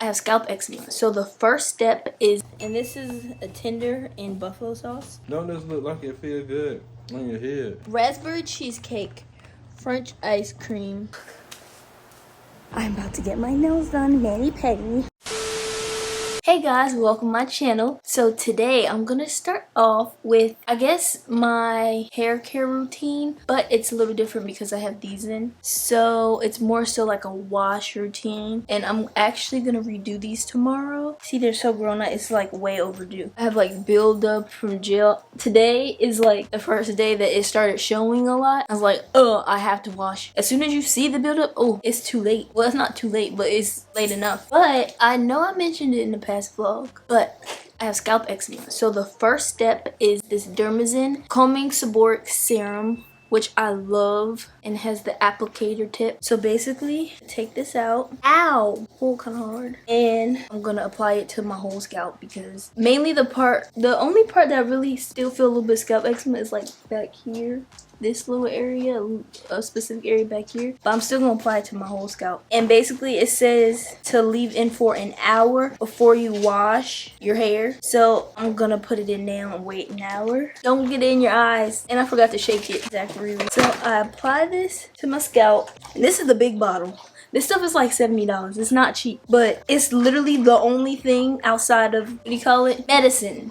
I have scalp eczema. So the first step is, and this is a tender in buffalo sauce. Don't this look like it feel good on your head? Raspberry cheesecake, French ice cream. I'm about to get my nails done, mani-pedi. Hey guys, welcome to my channel. So today I'm gonna start off with, I guess, my hair care routine, but it's a little different because I have these in. So it's more so like a wash routine, and I'm actually gonna redo these tomorrow. See, they're so grown out, it's like way overdue. I have like buildup from gel. Today is like the first day that it started showing a lot. I was like, oh, I have to wash. As soon as you see the buildup, oh, it's too late. Well, it's not too late, but it's late enough. But I know I mentioned it in the past vlog, but I have scalp eczema. So the first step is this Dermazine Calming Seborrheic Serum, which I love, and has the applicator tip. So basically, take this out. Ow! Pull kind of hard. And I'm gonna apply it to my whole scalp because mainly the only part that I really still feel a little bit of scalp eczema is like back here. This little area, a specific area back here, but I'm still gonna apply it to my whole scalp. And basically it says to leave in for an hour before you wash your hair. So I'm gonna put it in now and wait an hour. Don't get it in your eyes. And I forgot to shake it, Zachary. So I apply this to my scalp. And this is the big bottle. This stuff is like $70. It's not cheap, but it's literally the only thing outside of, what do you call it? Medicine.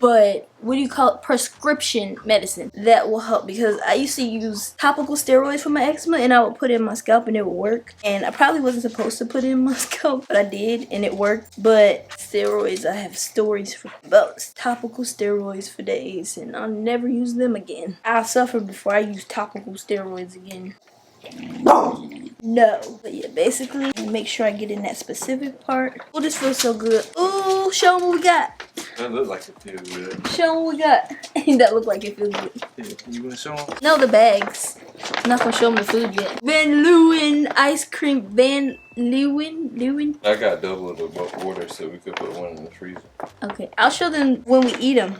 But what do you call it? Prescription medicine that will help, because I used to use topical steroids for my eczema and I would put it in my scalp and it would work. And I probably wasn't supposed to put it in my scalp, but I did and it worked. But steroids, I have stories about topical steroids for days, and I'll never use them again. I'll suffer before I use topical steroids again. No. But yeah, basically, make sure I get in that specific part. Oh, this feels so good. Ooh, show them what we got. That look like it feels good. Show them what we got. That look like it feels good. Yeah, you gonna show them? No, the bags. I'm not gonna show them the food yet. Van Leeuwen ice cream. Van Leeuwen? I got double the order so we could put one in the freezer. Okay, I'll show them when we eat them.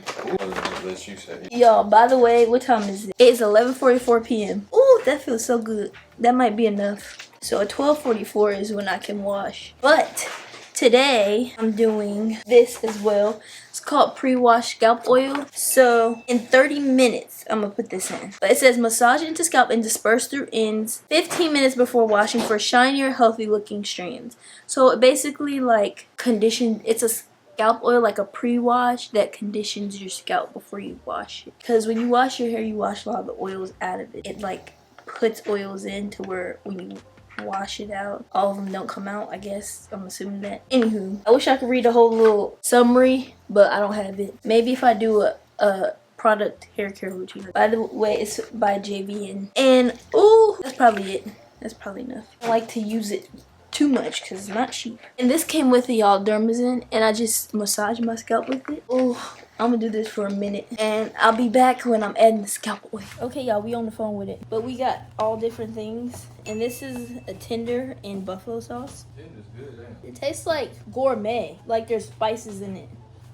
Let you say. Y'all, by the way, what time is it? It's 11:44 p.m. Ooh, that feels so good. That might be enough. So at 12:44 is when I can wash. But today I'm doing this as well. It's called pre-wash scalp oil. So in 30 minutes, I'm gonna put this in. But it says massage into scalp and disperse through ends 15 minutes before washing for shinier, healthy looking strands. So it basically like it's a scalp oil, like a pre-wash that conditions your scalp before you wash it. Because when you wash your hair, you wash a lot of the oils out of it. It like puts oils in to where when you wash it out, all of them don't come out, I guess. I'm assuming that. Anywho, I wish I could read the whole little summary, but I don't have it. Maybe if I do a product hair care routine. By the way, it's by JVN. And ooh, that's probably it. That's probably enough. I like to use it too much because it's not cheap. And this came with y'all Dermazine, and I just massage my scalp with it. Oh, I'm gonna do this for a minute and I'll be back when I'm adding the scalp oil. Okay, y'all, we on the phone with it, but we got all different things, and this is a tender in buffalo sauce. Tender's good, ain't it? It tastes like gourmet, like there's spices in it.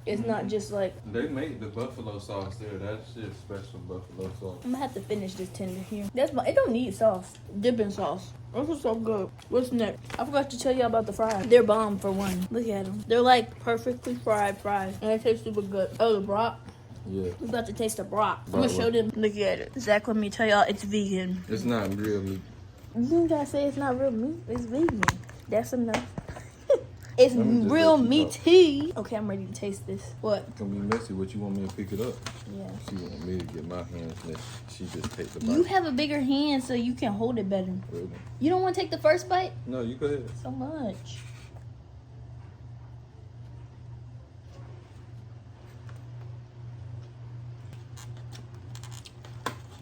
It's not just like, they make the buffalo sauce there. That shit's special buffalo sauce. I'm gonna have to finish this tender here. It don't need sauce. Dipping sauce. This is so good. What's next? I forgot to tell y'all about the fries. They're bomb for one. Look at them. They're like perfectly fried fries, and they taste super good. Oh, the broth. Yeah. We're about to taste the broth. I'm gonna show them. Look at it. Zach, let me tell y'all, it's vegan. It's not real meat. You gotta say it's not real meat. It's vegan. That's enough. It's real meaty. Okay, I'm ready to taste this. What? It's gonna be messy. What you want me to pick it up? Yeah. She want me to get my hands and she just take the bite. You have a bigger hand so you can hold it better. Really? You don't want to take the first bite? No, you go ahead. So much.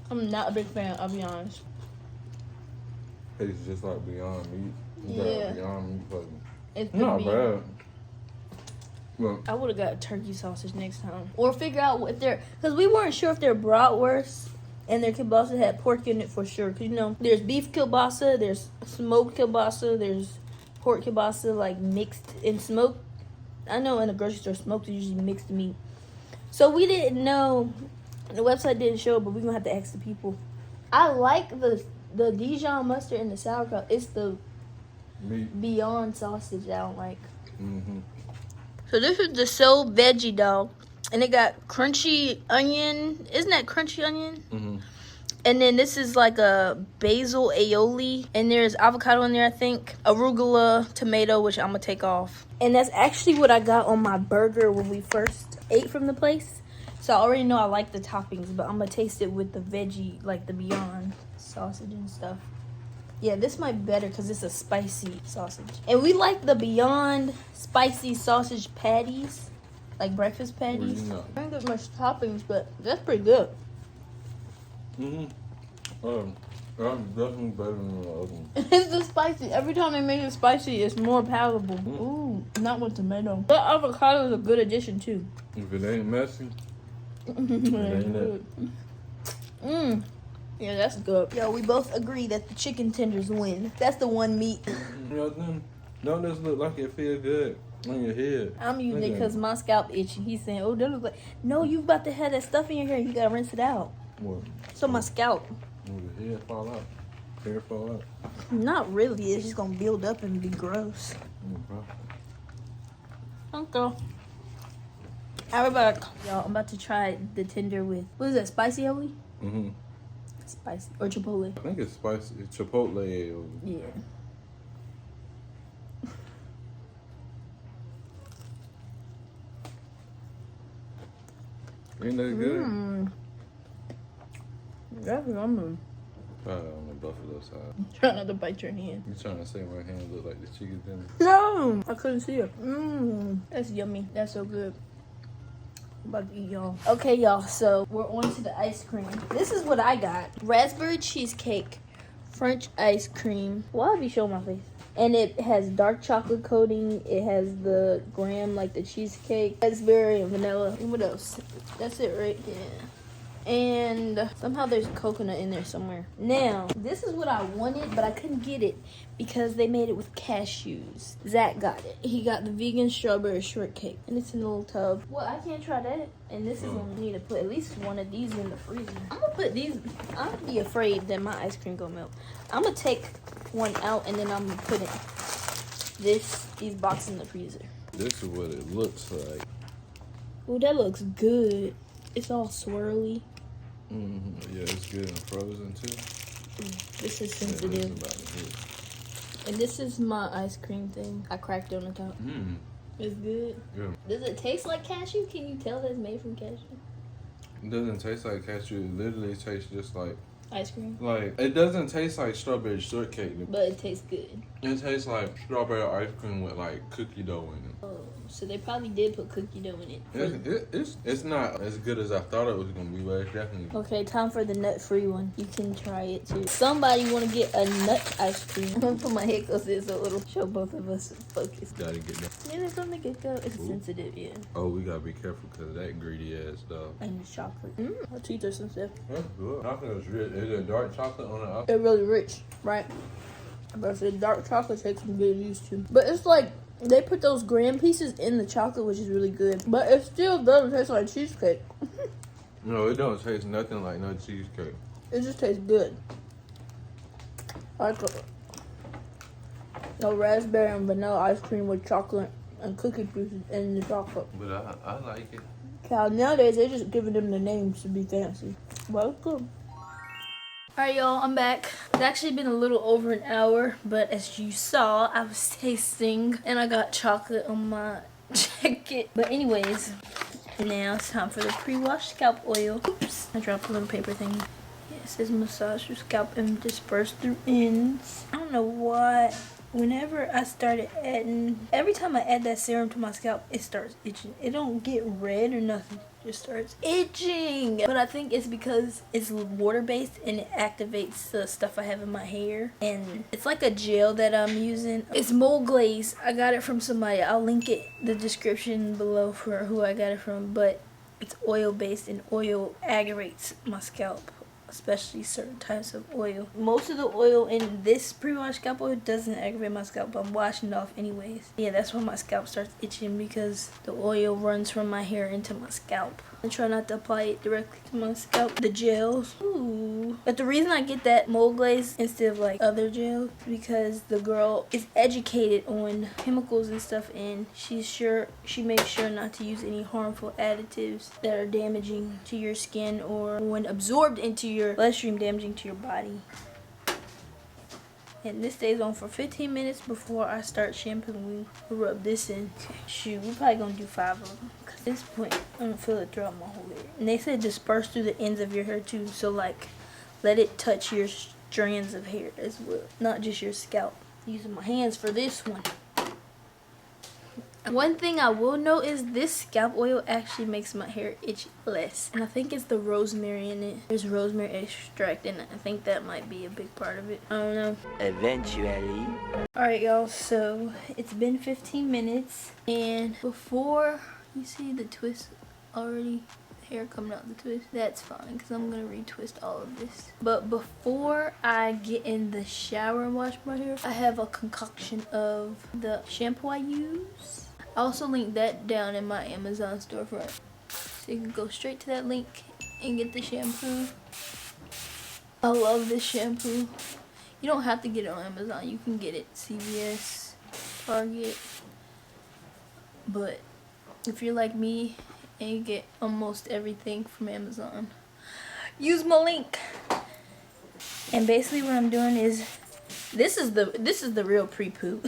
I'm not a big fan, I'll be honest. Tastes just like Beyond Meat. Yeah. Beyond Meat fucking. It's not bad. Well, I would have got turkey sausage next time. Or figure out if they're, because we weren't sure if their bratwurst and their kielbasa had pork in it for sure. Because, you know, there's beef kielbasa, there's smoked kielbasa, there's pork kielbasa, like mixed in smoked. I know in a grocery store, smoked is usually mixed meat. So we didn't know. The website didn't show it, but we're going to have to ask the people. I like the Dijon mustard and the sauerkraut. It's the meat. Beyond sausage I don't like. So this is the So Veggie Dog. And it got crunchy onion. Isn't that crunchy onion? And then this is like a basil aioli. And there's avocado in there, I think. Arugula, tomato, which I'm going to take off. And that's actually what I got on my burger when we first ate from the place. So I already know I like the toppings, but I'm going to taste it with the veggie, like the Beyond sausage and stuff. Yeah, this might be better because it's a spicy sausage. And we like the Beyond spicy sausage patties. Like breakfast patties. Well, I don't get much toppings, but that's pretty good. That's definitely better than the other one. It's the spicy. Every time they make it spicy, it's more palatable. Ooh, not with tomato. But avocado is a good addition too. If it ain't messy, it ain't it. Yeah, that's good. Yo, we both agree that the chicken tenders win. That's the one meat. Don't this look like it feel good on your head? I'm using it because my scalp itchy. He's saying, oh, that look like... No, you about to have that stuff in your hair. You got to rinse it out. What? So my scalp. Will your hair fall out? Hair fall out? Not really. It's just going to build up and be gross. Okay. I'll be back. Y'all, I'm about to try the tender with... What is that? Spicy aioli? Spicy. Or chipotle. I think it's spicy. It's chipotle aioli. Yeah. Ain't that good? That's yummy. Try it on the buffalo side. Try not to bite your hand. You trying to say my hand look like the chicken tender? No! I couldn't see it. That's yummy. That's so good. I'm about to eat, y'all. Okay, y'all. So, we're on to the ice cream. This is what I got. Raspberry cheesecake. French ice cream. Why have you shown my face? And it has dark chocolate coating. It has the graham, like the cheesecake. Raspberry and vanilla. And what else? That's it, right? Yeah. And somehow there's coconut in there somewhere. Now, this is what I wanted, but I couldn't get it because they made it with cashews. Zach got it. He got the vegan strawberry shortcake. And it's in a little tub. Well, I can't try that. And this is when we need to put at least one of these in the freezer. I'm going to put these. I'm going to be afraid that my ice cream going to melt. I'm going to take one out and then I'm going to put these boxes in the freezer. This is what it looks like. Oh, that looks good. It's all swirly. Yeah, it's good and frozen too. This is sensitive. And this is my ice cream thing. I cracked on the top. It's good. Yeah. Does it taste like cashew? Can you tell that it's made from cashew? It doesn't taste like cashew. It literally tastes just like ice cream. Like, it doesn't taste like strawberry shortcake. But it tastes good. It tastes like strawberry ice cream with like cookie dough in it. Oh, so they probably did put cookie dough in it. It's not as good as I thought it was gonna be, but it's definitely. Okay, time for the nut-free one. You can try it too. Somebody want to get a nut ice cream? I'm gonna put my head close to it so it'll show both of us focus. Gotta get that. Yeah, there's something to go. It's sensitive, yeah. Oh, we gotta be careful because of that greedy ass stuff. And the chocolate. My teeth are sensitive. That's good. Chocolate is rich. Is it dark chocolate on the outside? They're really rich, right? But if it's dark chocolate, takes some good used to. But it's like they put those graham pieces in the chocolate, which is really good. But it still doesn't taste like cheesecake. No, it don't taste nothing like no cheesecake. It just tastes good. Like a raspberry and vanilla ice cream with chocolate and cookie pieces in the chocolate. But I like it. Cal, nowadays they're just giving them the names to be fancy. Well, it's good. Alright, y'all, I'm back. It's actually been a little over an hour, but as you saw, I was tasting and I got chocolate on my jacket. But anyways, now it's time for the pre-wash scalp oil. Oops, I dropped a little paper thing. Yeah, it says massage your scalp and disperse through ends. I don't know why. Whenever I started adding, every time I add that serum to my scalp, it starts itching. It don't get red or nothing. It just starts itching. But I think it's because it's water-based and it activates the stuff I have in my hair. And it's like a gel that I'm using. It's mold glaze. I got it from somebody. I'll link it in the description below for who I got it from. But it's oil-based and oil aggravates my scalp. especially certain types of oil. Most of the oil in this pre-wash scalp oil doesn't aggravate my scalp, but I'm washing it off anyways. Yeah, that's when my scalp starts itching because the oil runs from my hair into my scalp. I try not to apply it directly to my scalp. The gels. Ooh. But the reason I get that mold glaze instead of like other gels because the girl is educated on chemicals and stuff, and she makes sure not to use any harmful additives that are damaging to your skin or when absorbed into your bloodstream damaging to your body. And this stays on for 15 minutes before I start shampooing. We'll rub this in. Okay, shoot, we're probably gonna do 5 of them. Cause at this point, I don't feel it throughout my whole hair. And they said disperse through the ends of your hair too. So like, let it touch your strands of hair as well, not just your scalp. Using my hands for this one. One thing I will note is this scalp oil actually makes my hair itch less. And I think it's the rosemary in it. There's rosemary extract in it. I think that might be a big part of it. I don't know. Eventually. Alright y'all, so it's been 15 minutes. And before you see the twist already, hair coming out the twist, that's fine because I'm going to retwist all of this. But before I get in the shower and wash my hair, I have a concoction of the shampoo I use. I also linked that down in my Amazon storefront. So you can go straight to that link and get the shampoo. I love this shampoo. You don't have to get it on Amazon. You can get it CVS, Target. But if you're like me and you get almost everything from Amazon, use my link. And basically what I'm doing is, this is the real pre-poo.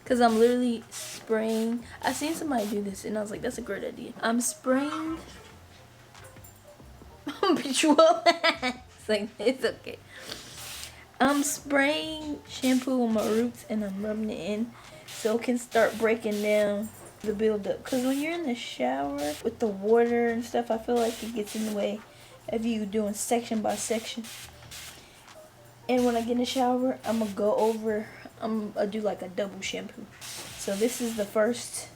Because I'm literally spraying. I seen somebody do this and I was like, that's a great idea. I'm spraying. It's like, it's okay. I'm spraying shampoo on my roots and I'm rubbing it in so it can start breaking down the buildup. Because when you're in the shower with the water and stuff, I feel like it gets in the way of you doing section by section. And when I get in the shower, I'm going to go over, I'm going to do like a double shampoo. So this is the first.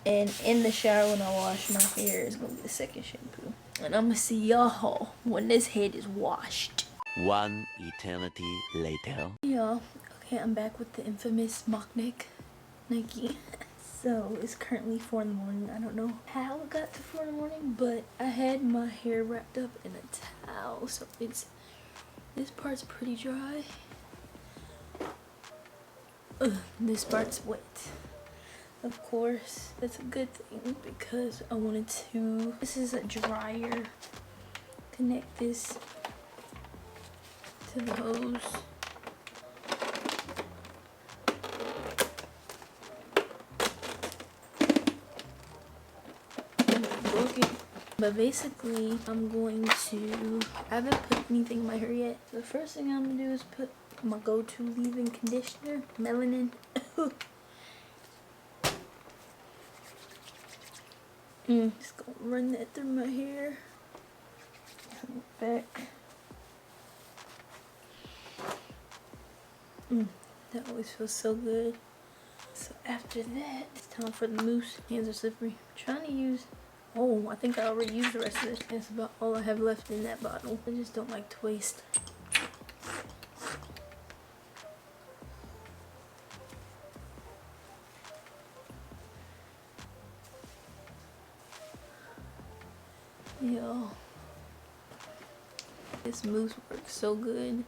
And in the shower when I wash my hair, it's going to be the second shampoo. And I'm going to see y'all when this head is washed. One eternity later. Y'all, okay, I'm back with the infamous mock neck Nike. So it's currently 4 in the morning. I don't know how it got to 4 in the morning, but I had my hair wrapped up in a towel, so it's, this part's pretty dry. This part's wet. Of course, that's a good thing because I wanted to, this is a dryer, connect this to the hose. But basically, I'm going to, I haven't put anything in my hair yet. The first thing I'm going to do is put my go-to leave-in conditioner, melanin. Just going to run that through my hair. Back. That always feels so good. So after that, it's time for the mousse. Hands are slippery. I'm trying to use, oh, I think I already used the rest of this. That's about all I have left in that bottle. I just don't like to waste. Yo, this mousse works so good.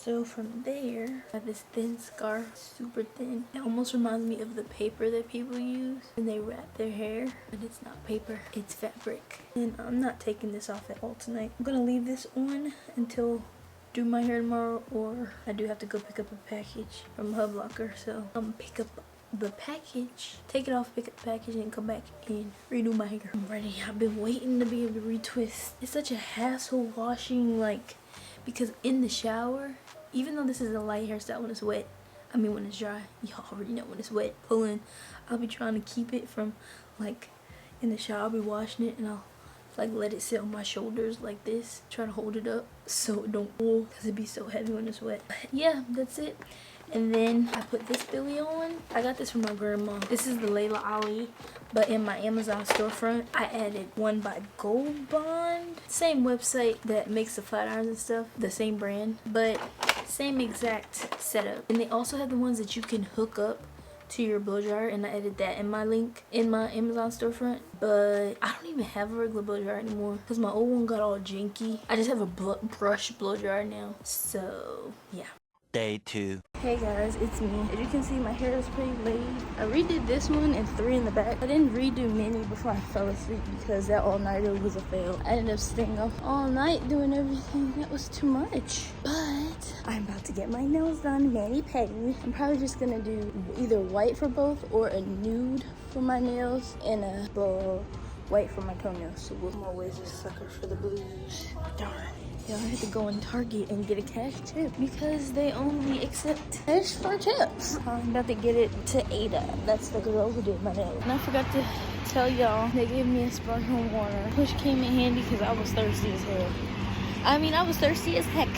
So from there, I have this thin scarf, super thin. It almost reminds me of the paper that people use when they wrap their hair, but it's not paper, it's fabric. And I'm not taking this off at all tonight. I'm gonna leave this on until do my hair tomorrow, or I do have to go pick up a package from Hub Locker, so I'm gonna pick up the package, take it off, pick up the package, and come back and redo my hair. I'm ready. I've been waiting to be able to retwist. It's such a hassle washing, like, because in the shower, even though this is a light hairstyle when it's wet, I mean when it's dry, y'all already know when it's wet, pulling, I'll be trying to keep it from, like, in the shower, I'll be washing it and I'll like let it sit on my shoulders like this. Try to hold it up so it don't pull because it'd be so heavy when it's wet. But yeah, that's it. And then I put this Billy on. I got this from my grandma. This is the Layla Ali, but in my Amazon storefront, I added one by Gold Bond. Same website that makes the flat irons and stuff, the same brand, but same exact setup. And they also have the ones that you can hook up to your blow dryer, and I added that in my link in my Amazon storefront. But I don't even have a regular blow dryer anymore because my old one got all janky. I just have a brush blow dryer now. So yeah. Day 2. Hey guys, it's me. As you can see, my hair is pretty laid. I redid this one and 3 in the back. I didn't redo many before I fell asleep because that all-nighter was a fail. I ended up staying up all night doing everything. That was too much. But I'm about to get my nails done, mani-pedi. I'm probably just gonna do either white for both or a nude for my nails and a white for my toenails. So I'm always a sucker for the blues. Darn. Y'all had to go in Target and get a cash tip because they only accept cash for tips. I'm about to get it to Ada. That's the girl who did my nails. And I forgot to tell y'all, they gave me a sparkling water, which came in handy because I was thirsty as hell. I mean, I was thirsty as heck.